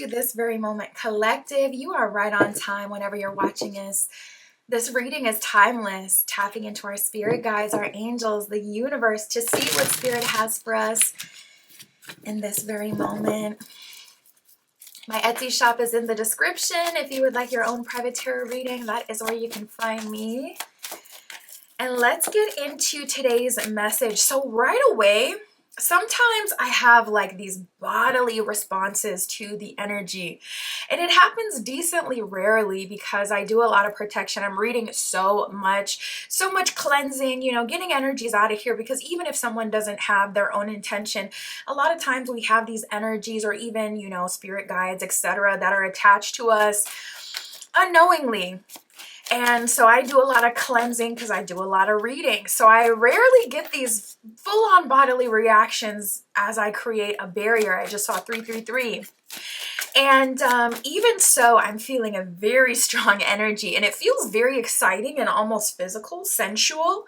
to This Very Moment Collective. You are right on time whenever you're watching this. This reading is timeless, tapping into our spirit guides, our angels, the universe to see what spirit has for us in this very moment. My Etsy shop is in the description. If you would like your own private tarot reading, that is where you can find me. And let's get into today's message. So right away, sometimes I have like these bodily responses to the energy, and it happens decently rarely because I do a lot of protection. I'm reading so much cleansing, getting energies out of here, because even if someone doesn't have their own intention, a lot of times we have these energies or even, spirit guides, etc., that are attached to us unknowingly. And so I do a lot of cleansing because I do a lot of reading. So I rarely get these full-on bodily reactions as I create a barrier. I just saw 333. And even so, I'm feeling a very strong energy, and it feels very exciting and almost physical, sensual.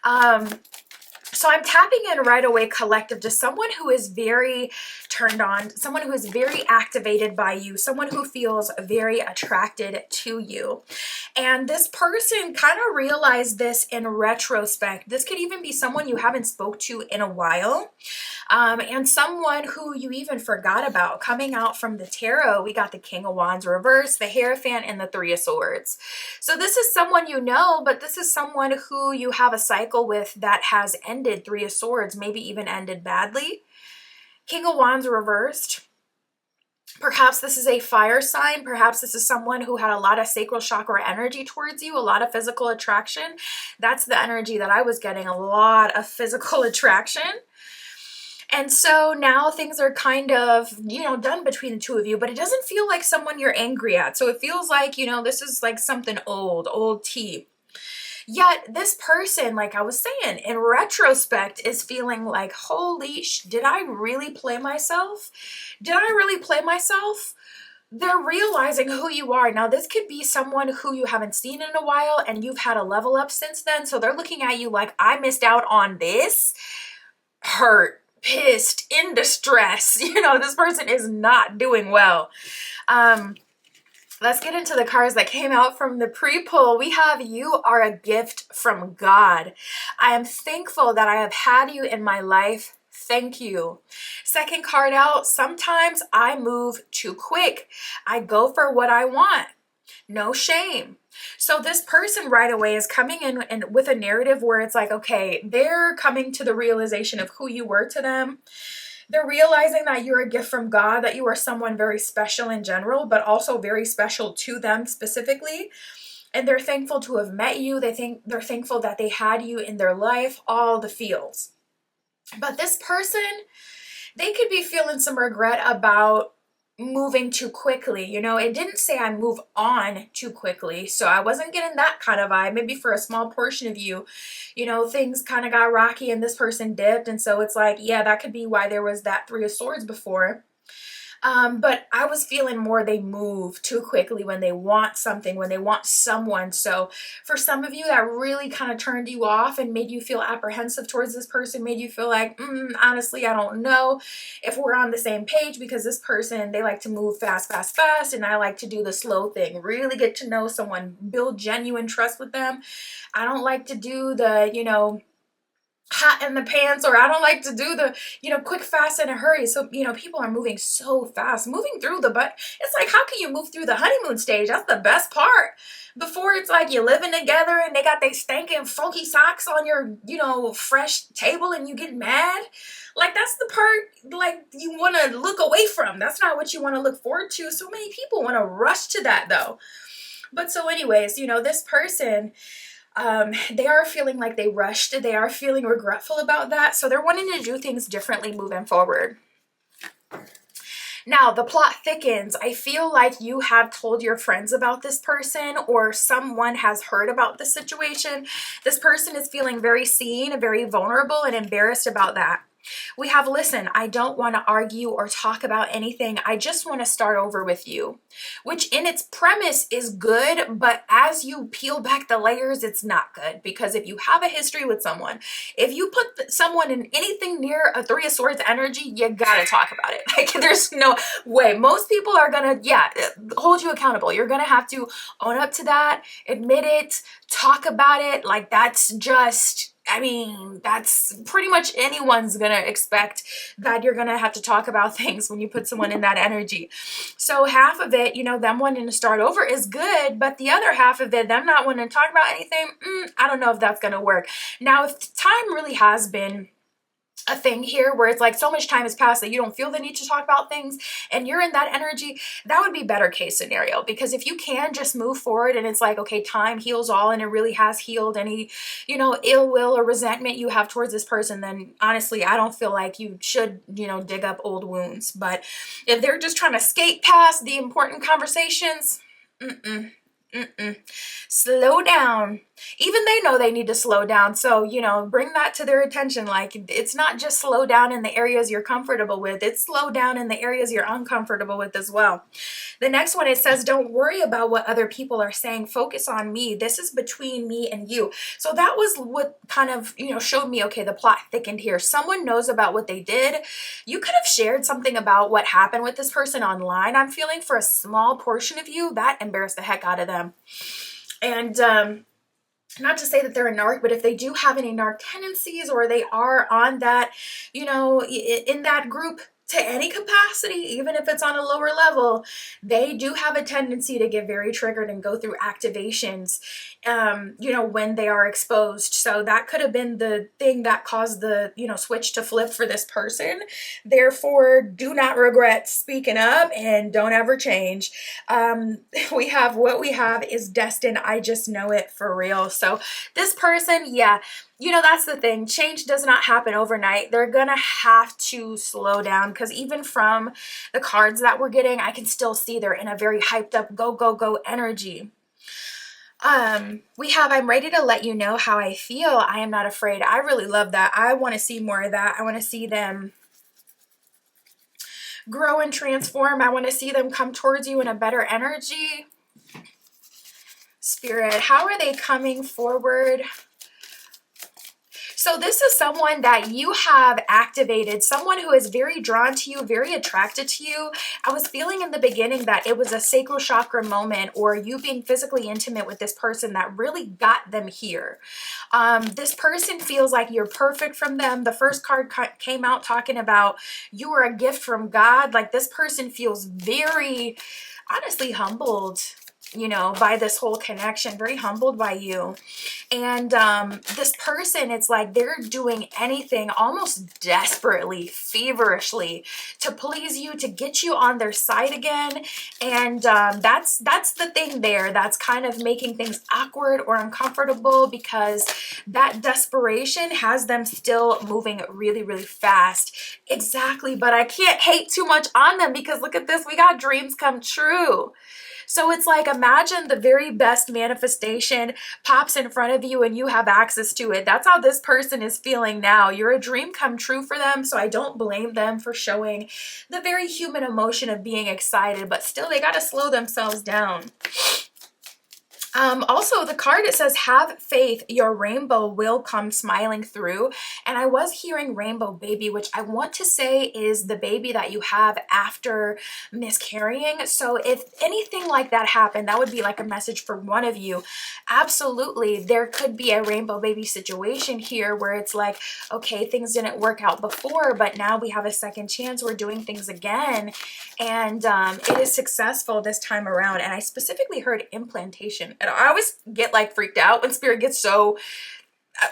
So I'm tapping in right away, collective, to someone who is very turned on, someone who is very activated by you, someone who feels very attracted to you. And this person kind of realized this in retrospect. This could even be someone you haven't spoke to in a while, and someone who you even forgot about. Coming out from the tarot, we got the King of Wands reversed, the Hierophant, and the Three of Swords. So this is someone you know, but this is someone who you have a cycle with that has ended. Three of Swords, maybe even ended badly. King of Wands reversed. Perhaps this is a fire sign. Perhaps this is someone who had a lot of sacral chakra energy towards you, a lot of physical attraction. That's the energy that I was getting, a lot of physical attraction. And so now things are kind of, done between the two of you, but it doesn't feel like someone you're angry at. So it feels like, this is like something old tea. Yet this person, like I was saying, in retrospect is feeling like, holy did I really play myself? Did I really play myself? They're realizing who you are. Now, this could be someone who you haven't seen in a while and you've had a level up since then. So they're looking at you like, I missed out on this. Hurt, pissed, in distress. This person is not doing well. Let's get into the cards that came out from the pre-pull. We have You Are a Gift from God. I am thankful that I have had you in my life. Thank you. Second card out, sometimes I move too quick. I go for what I want. No shame. So this person right away is coming in and with a narrative where it's like, okay, they're coming to the realization of who you were to them. They're realizing that you're a gift from God, that you are someone very special in general, but also very special to them specifically. And they're thankful to have met you. They're thankful that they had you in their life, all the feels. But this person, they could be feeling some regret about moving too quickly. It didn't say I move on too quickly, so I wasn't getting that kind of vibe. Maybe for a small portion of you, things kind of got rocky and this person dipped, and so it's like, yeah, that could be why there was that Three of Swords before. But I was feeling more they move too quickly when they want something, when they want someone. So for some of you, that really kind of turned you off and made you feel apprehensive towards this person, made you feel like, honestly, I don't know if we're on the same page, because this person, they like to move fast, and I like to do the slow thing, really get to know someone, build genuine trust with them. I don't like to do the, hot in the pants, or I don't like to do the, quick, fast, in a hurry. So, people are moving so fast, moving through but it's like, how can you move through the honeymoon stage? That's the best part. Before, it's like you're living together and they got they stinking funky socks on your, fresh table and you get mad. Like, that's the part, like, you want to look away from. That's not what you want to look forward to. So many people want to rush to that, though. But so anyways, this person, they are feeling like they rushed. They are feeling regretful about that. So they're wanting to do things differently moving forward. Now, the plot thickens. I feel like you have told your friends about this person, or someone has heard about the situation. This person is feeling very seen, very vulnerable, and embarrassed about that. We have, listen, I don't want to argue or talk about anything. I just want to start over with you, which in its premise is good, but as you peel back the layers, it's not good. Because if you have a history with someone, if you put someone in anything near a Three of Swords energy, you gotta talk about it. Like, there's no way. Most people are gonna, hold you accountable. You're gonna have to own up to that, admit it, talk about it. Like, that's just, I mean, that's pretty much anyone's gonna expect that you're gonna have to talk about things when you put someone in that energy. So half of it, them wanting to start over is good, but the other half of it, them not wanting to talk about anything, I don't know if that's gonna work. Now, if time really has been a thing here where it's like so much time has passed that you don't feel the need to talk about things and you're in that energy, that would be better case scenario. Because if you can just move forward and it's like, okay, time heals all, and it really has healed any, ill will or resentment you have towards this person, then honestly, I don't feel like you should, dig up old wounds. But if they're just trying to skate past the important conversations, slow down. Even they know they need to slow down. So, bring that to their attention. Like, it's not just slow down in the areas you're comfortable with. It's slow down in the areas you're uncomfortable with as well. The next one, it says, don't worry about what other people are saying. Focus on me. This is between me and you. So that was what kind of, showed me, okay, the plot thickened here. Someone knows about what they did. You could have shared something about what happened with this person online. I'm feeling for a small portion of you, that embarrassed the heck out of them. And, not to say that they're a narc, but if they do have any narc tendencies, or they are on that, in that group to any capacity, even if it's on a lower level, they do have a tendency to get very triggered and go through activations, when they are exposed. So that could have been the thing that caused the, switch to flip for this person. Therefore, do not regret speaking up and don't ever change. What we have is destined. I just know it for real. So this person, that's the thing. Change does not happen overnight. They're going to have to slow down, because even from the cards that we're getting, I can still see they're in a very hyped up, go, go, go energy. We have, I'm ready to let you know how I feel. I am not afraid. I really love that. I want to see more of that. I want to see them grow and transform. I want to see them come towards you in a better energy. Spirit, how are they coming forward? So this is someone that you have activated, someone who is very drawn to you, very attracted to you. I was feeling in the beginning that it was a sacral chakra moment, or you being physically intimate with this person that really got them here. This person feels like you're perfect from them. The first card came out talking about you are a gift from God. Like, this person feels very, honestly, humbled, by this whole connection, very humbled by you. And this person, it's like they're doing anything almost desperately, feverishly to please you, to get you on their side again. And that's the thing there that's kind of making things awkward or uncomfortable, because that desperation has them still moving really, really fast. Exactly. But I can't hate too much on them, because look at this. We got dreams come true. So it's like, imagine the very best manifestation pops in front of you and you have access to it. That's how this person is feeling now. You're a dream come true for them. So I don't blame them for showing the very human emotion of being excited, but still they got to slow themselves down. Also, the card, it says, have faith, your rainbow will come smiling through. And I was hearing rainbow baby, which I want to say is the baby that you have after miscarrying. So if anything like that happened, that would be like a message for one of you. Absolutely, there could be a rainbow baby situation here where it's like, okay, things didn't work out before, but now we have a second chance. We're doing things again. And it is successful this time around. And I specifically heard implantation. And I always get like freaked out when spirit gets so,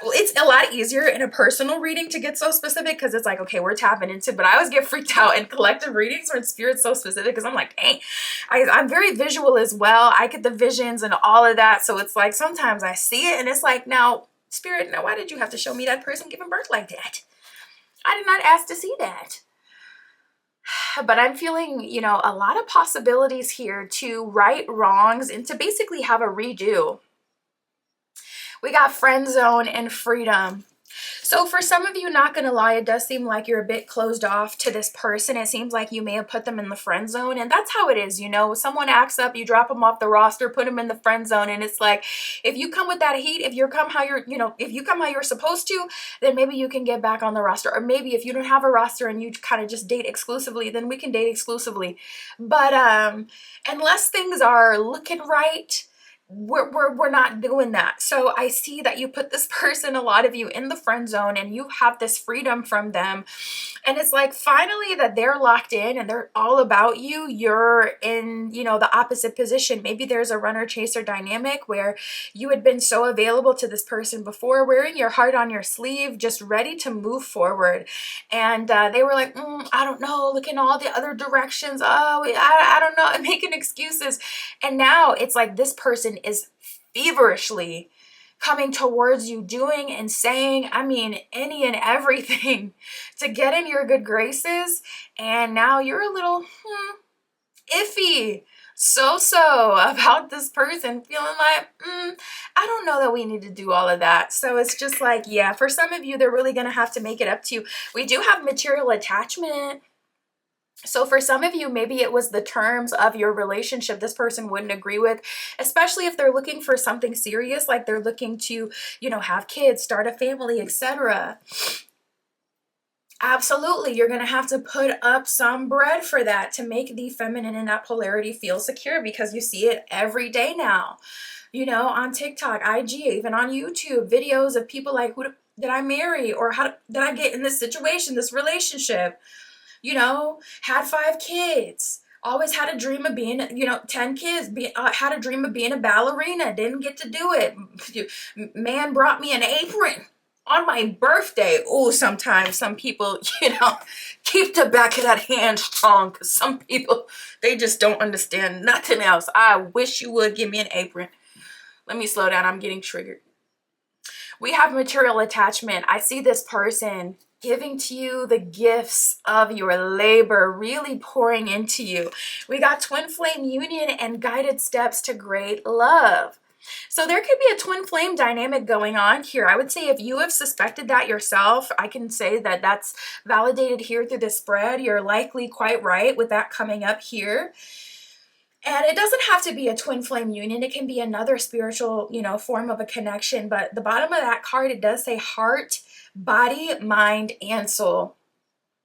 it's a lot easier in a personal reading to get so specific, because it's like, okay, we're tapping into, but I always get freaked out in collective readings when spirit's so specific, because I'm like, dang, I'm very visual as well. I get the visions and all of that. So it's like, sometimes I see it and it's like, now spirit, now why did you have to show me that person giving birth like that? I did not ask to see that. But I'm feeling, a lot of possibilities here to right wrongs and to basically have a redo. We got friend zone and freedom. So So for some of you, not gonna lie, it does seem like you're a bit closed off to this person. It seems like you may have put them in the friend zone, and that's how it is, you know. Someone acts up, you drop them off the roster, put them in the friend zone, and it's like, if you come with that heat, if you come how you're, you know, if you come how you're supposed to, then maybe you can get back on the roster. Or maybe if you don't have a roster and you kind of just date exclusively, then we can date exclusively. But unless things are looking right, we're not doing that. So I see that you put this person, a lot of you, in the friend zone, and you have this freedom from them, and it's like finally that they're locked in and they're all about you. You're in, you know, the opposite position. Maybe there's a runner chaser dynamic where you had been so available to this person before, wearing your heart on your sleeve, just ready to move forward, and they were like, I don't know, looking all the other directions, oh, I don't know, I'm making excuses. And now it's like this person is feverishly coming towards you, doing and saying, I mean, any and everything to get in your good graces. And now you're a little iffy, so about this person, feeling like, I don't know that we need to do all of that. So it's just like, yeah, for some of you, they're really going to have to make it up to you. We do have material attachment. So for some of you, maybe it was the terms of your relationship this person wouldn't agree with, especially if they're looking for something serious, like they're looking to, you know, have kids, start a family, etc. Absolutely, you're going to have to put up some bread for that to make the feminine in that polarity feel secure, because you see it every day now, you know, on TikTok, IG, even on YouTube, videos of people like, who did I marry, or how did I get in this situation, this relationship? You know, had 5 kids, always had a dream of being, you know, 10 kids, had a dream of being a ballerina, didn't get to do it. Man brought me an apron on my birthday. Oh, sometimes some people, you know, keep the back of that hand strong, because some people, they just don't understand nothing else. I wish you would give me an apron. Let me slow down. I'm getting triggered. We have material attachment. I see this person giving to you the gifts of your labor, really pouring into you. We got twin flame union and guided steps to great love. So there could be a twin flame dynamic going on here. I would say if you have suspected that yourself, I can say that that's validated here through the spread. You're likely quite right with that coming up here. And it doesn't have to be a twin flame union. It can be another spiritual, you know, form of a connection. But the bottom of that card, it does say heart, body, mind, and soul.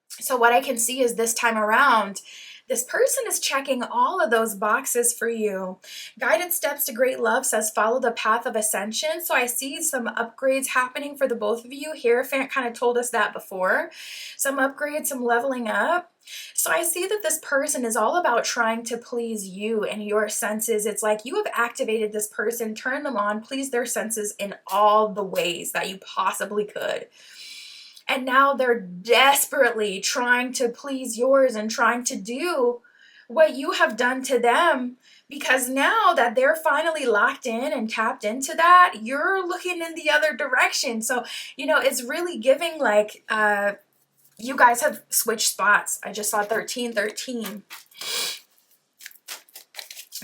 So what I can see is this time around, this person is checking all of those boxes for you. Guided Steps to Great Love says follow the path of ascension. So I see some upgrades happening for the both of you. Hierophant kind of told us that before. Some upgrades, some leveling up. So I see that this person is all about trying to please you and your senses. It's like you have activated this person, turned them on, pleased their senses in all the ways that you possibly could. And now they're desperately trying to please yours and trying to do what you have done to them, because now that they're finally locked in and tapped into that, you're looking in the other direction. So, you know, it's really giving like you guys have switched spots. I just saw 1313.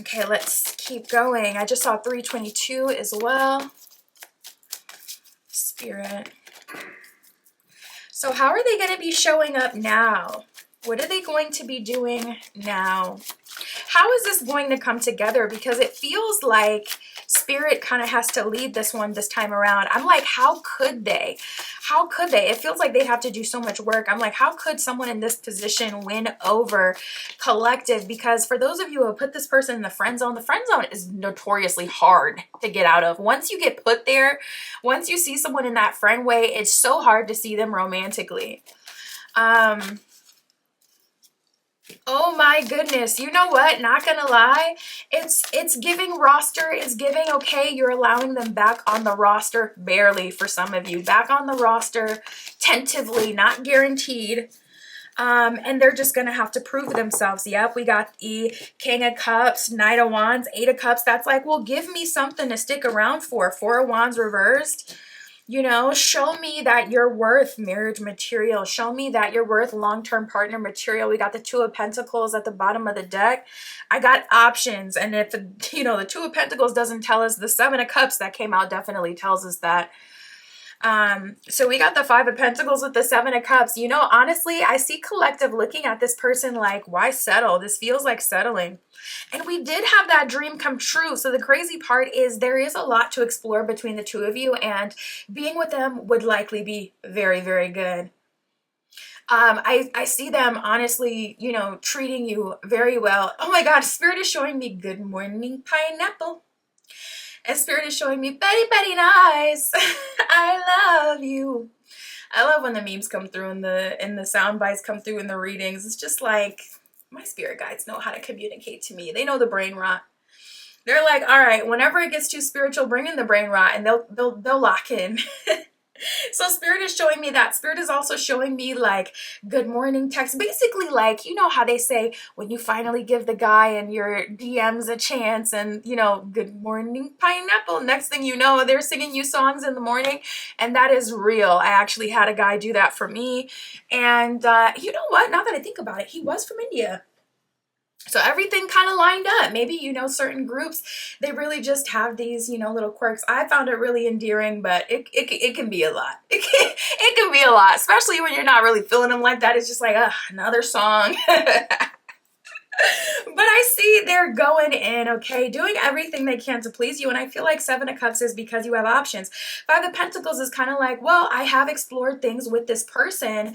Okay, let's keep going. I just saw 322 as well. Spirit. So how are they going to be showing up now? What are they going to be doing now? How is this going to come together? Because it feels like Spirit kind of has to lead this one this time around. I'm like, how could they? How could they? It feels like they have to do so much work. I'm like, how could someone in this position win over Collective? Because for those of you who have put this person in the friend zone is notoriously hard to get out of. Once you get put there, once you see someone in that friend way, it's so hard to see them romantically. Oh my goodness. You know what? Not gonna lie. It's giving roster. It's giving, okay, you're allowing them back on the roster, barely for some of you. Back on the roster, tentatively, not guaranteed. And they're just gonna have to prove themselves. Yep, we got the King of Cups, Knight of Wands, Eight of Cups. That's like, well, give me something to stick around for. Four of Wands reversed. You know, show me that you're worth marriage material. Show me that you're worth long-term partner material. We got the Two of Pentacles at the bottom of the deck. I got options. And if, you know, the Two of Pentacles doesn't tell us, the Seven of Cups that came out definitely tells us that. So we got the Five of Pentacles with the Seven of Cups. You know, honestly, I see collective looking at this person like, why settle? This feels like settling. And we did have that dream come true. So the crazy part is there is a lot to explore between the two of you, and being with them would likely be very, very good. I see them honestly, you know, treating you very well. Oh my God, Spirit is showing me good morning pineapple. And Spirit is showing me Betty Betty Nice. I love you. I love when the memes come through and the sound bites come through in the readings. It's just like my spirit guides know how to communicate to me. They know the brain rot. They're like, all right, whenever it gets too spiritual, bring in the brain rot and they'll lock in. So Spirit is showing me that. Spirit is also showing me like good morning text. Basically, like, you know how they say when you finally give the guy in your DMs a chance and, you know, good morning pineapple. Next thing you know, they're singing you songs in the morning. And that is real. I actually had a guy do that for me. And you know what? Now that I think about it, he was from India. So everything kind of lined up. Maybe, you know, certain groups, they really just have these, you know, little quirks. I found it really endearing, but it can be a lot. It can be a lot, especially when you're not really feeling them like that. It's just like, another song. But I see they're going in, okay, doing everything they can to please you. And I feel like Seven of Cups is because you have options. Five of Pentacles is kind of like, well, I have explored things with this person,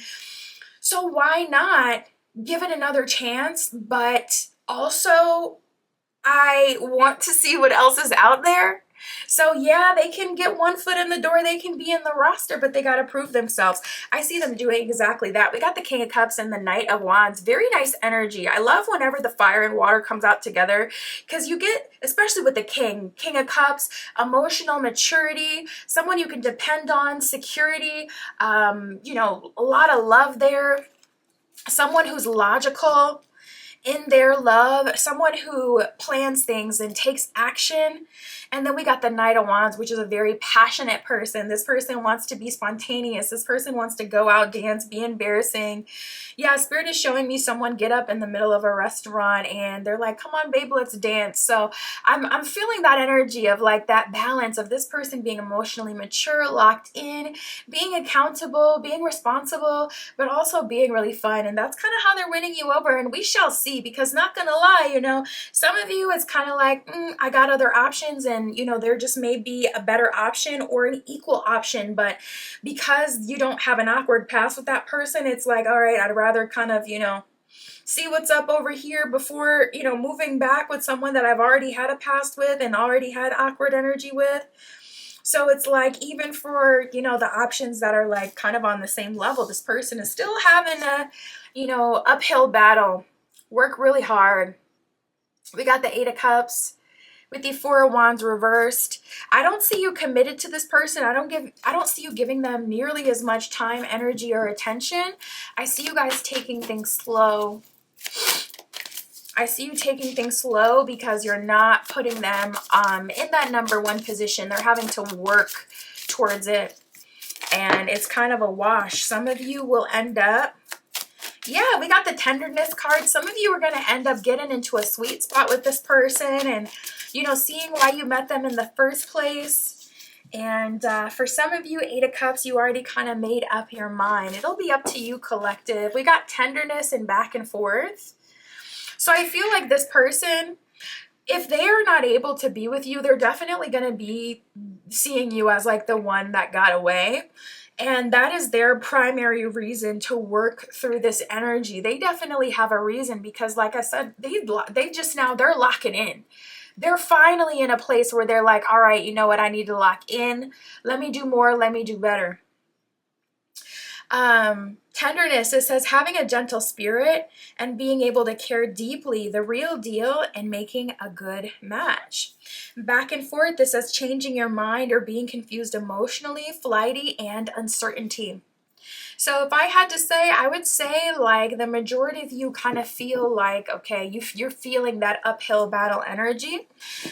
so why not give it another chance? But also, I want to see what else is out there. So yeah, they can get one foot in the door, they can be in the roster, but they got to prove themselves. I see them doing exactly that. We got the King of Cups and the Knight of Wands. Very nice energy. I love whenever the fire and water comes out together, because you get, especially with the King of Cups, emotional maturity, someone you can depend on, security, you know, a lot of love there. Someone who's logical in their love, someone who plans things and takes action. And then we got the Knight of Wands, which is a very passionate person. This person wants to be spontaneous. This person wants to go out, dance, be embarrassing. Yeah, Spirit is showing me someone get up in the middle of a restaurant and they're like, come on, babe, let's dance. So I'm feeling that energy of like that balance of this person being emotionally mature, locked in, being accountable, being responsible, but also being really fun. And that's kind of how they're winning you over. And we shall see, because not gonna lie, you know, some of you, it's kind of like, I got other options, and you know, there just may be a better option or an equal option, but because you don't have an awkward past with that person, it's like, all right, I'd rather kind of, you know, see what's up over here before, you know, moving back with someone that I've already had a past with and already had awkward energy with. So it's like, even for, you know, the options that are like kind of on the same level, this person is still having a, you know, uphill battle. Work really hard. We got the Eight of Cups with the Four of Wands reversed. I don't see you committed to this person. I don't see you giving them nearly as much time, energy, or attention. I see you guys taking things slow. I see you taking things slow because you're not putting them in that number one position. They're having to work towards it. And it's kind of a wash. Some of you will end up, yeah, we got the tenderness card. Some of you are going to end up getting into a sweet spot with this person and, you know, seeing why you met them in the first place. And for some of you, Eight of Cups, you already kind of made up your mind. It'll be up to you, collective. We got tenderness and back and forth. So I feel like this person, if they are not able to be with you, they're definitely going to be seeing you as like the one that got away. And that is their primary reason to work through this energy. They definitely have a reason, because like I said, they just now, they're locking in. They're finally in a place where they're like, all right, you know what? I need to lock in. Let me do more. Let me do better. Tenderness, it says having a gentle spirit and being able to care deeply, the real deal, and making a good match. Back and forth, this says changing your mind or being confused emotionally, flighty, and uncertainty. So if I had to say, I would say like the majority of you kind of feel like, okay, you're feeling that uphill battle energy.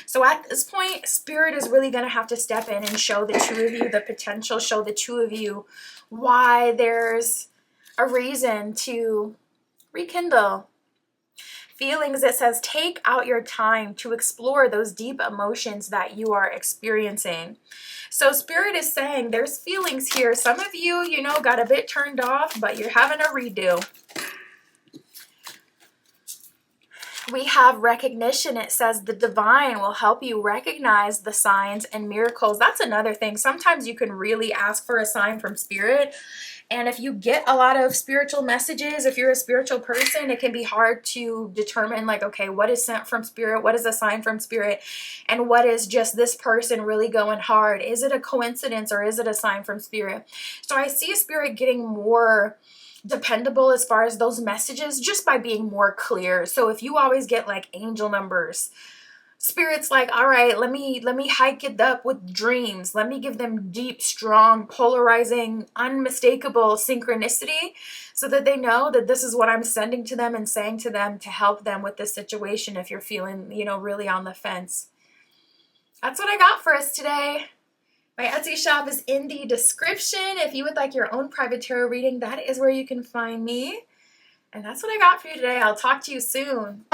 So at this point, Spirit is really going to have to step in and show the two of you the potential, show the two of you why there's a reason to rekindle. feelings, it says take out your time to explore those deep emotions that you are experiencing. So Spirit is saying there's feelings here. Some of you, you know, got a bit turned off, but you're having a redo. We have recognition. It says the divine will help you recognize the signs and miracles. That's another thing. Sometimes you can really ask for a sign from Spirit. And if you get a lot of spiritual messages, if you're a spiritual person, it can be hard to determine, like, okay, what is sent from Spirit? What is a sign from Spirit? And what is just this person really going hard? Is it a coincidence or is it a sign from Spirit? So I see Spirit getting more dependable as far as those messages just by being more clear. So if you always get like angel numbers, Spirit's like, all right, let me hike it up with dreams. Let me give them deep, strong, polarizing, unmistakable synchronicity so that they know that this is what I'm sending to them and saying to them to help them with this situation if you're feeling, you know, really on the fence. That's what I got for us today. My Etsy shop is in the description. If you would like your own private tarot reading, that is where you can find me. And that's what I got for you today. I'll talk to you soon.